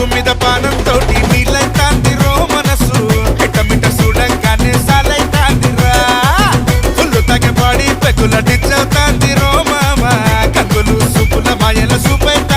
పెరుగు మీద పానంతో నీళ్ళైతాంది రో మనసు మిట చూడంగానే సాలైతాందిరా ఫుల్లు తగ్గ పాడి పెకుల డిచ్చవుతాంది రో మామ కంగులు సూపుల మాయల సూపైతే